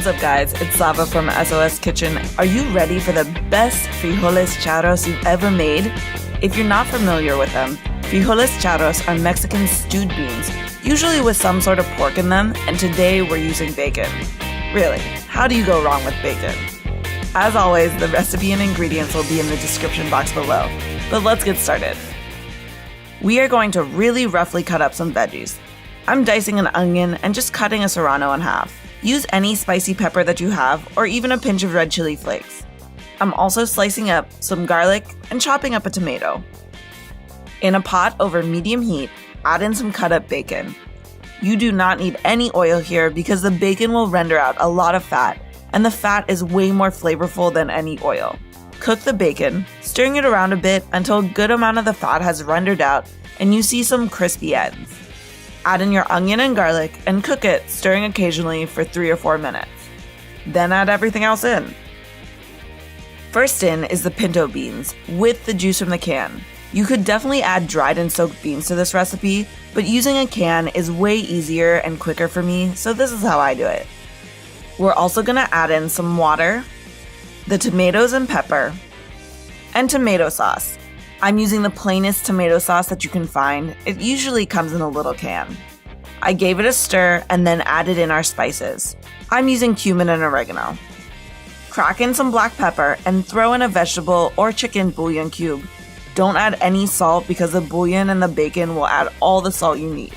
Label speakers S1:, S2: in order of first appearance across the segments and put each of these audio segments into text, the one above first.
S1: What's up, guys? It's Sava from SOS Kitchen. Are you ready for the best frijoles charros you've ever made? If you're not familiar with them, frijoles charros are Mexican stewed beans, usually with some sort of pork in them, and today we're using bacon. Really, how do you go wrong with bacon? As always, the recipe and ingredients will be in the description box below, but let's get started. We are going to really roughly cut up some veggies. I'm dicing an onion and just cutting a serrano in half. Use any spicy pepper that you have, or even a pinch of red chili flakes. I'm also slicing up some garlic and chopping up a tomato. In a pot over medium heat, add in some cut up bacon. You do not need any oil here because the bacon will render out a lot of fat, and the fat is way more flavorful than any oil. Cook the bacon, stirring it around a bit until a good amount of the fat has rendered out and you see some crispy ends. Add in your onion and garlic and cook it, stirring occasionally for 3 or 4 minutes. Then add everything else in. First in is the pinto beans with the juice from the can. You could definitely add dried and soaked beans to this recipe, but using a can is way easier and quicker for me, so this is how I do it. We're also going to add in some water, the tomatoes and pepper, and tomato sauce. I'm using the plainest tomato sauce that you can find. It usually comes in a little can. I gave it a stir and then added in our spices. I'm using cumin and oregano. Crack in some black pepper and throw in a vegetable or chicken bouillon cube. Don't add any salt because the bouillon and the bacon will add all the salt you need.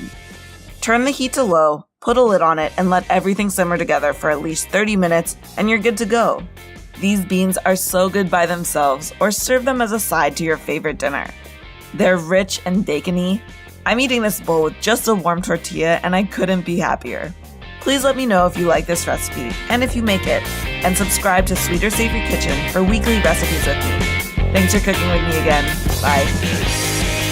S1: Turn the heat to low, put a lid on it, and let everything simmer together for at least 30 minutes and you're good to go. These beans are so good by themselves, or serve them as a side to your favorite dinner. They're rich and bacony. I'm eating this bowl with just a warm tortilla and I couldn't be happier. Please let me know if you like this recipe and if you make it, and subscribe to Sweeter Savory Kitchen for weekly recipes with me. Thanks for cooking with me again. Bye.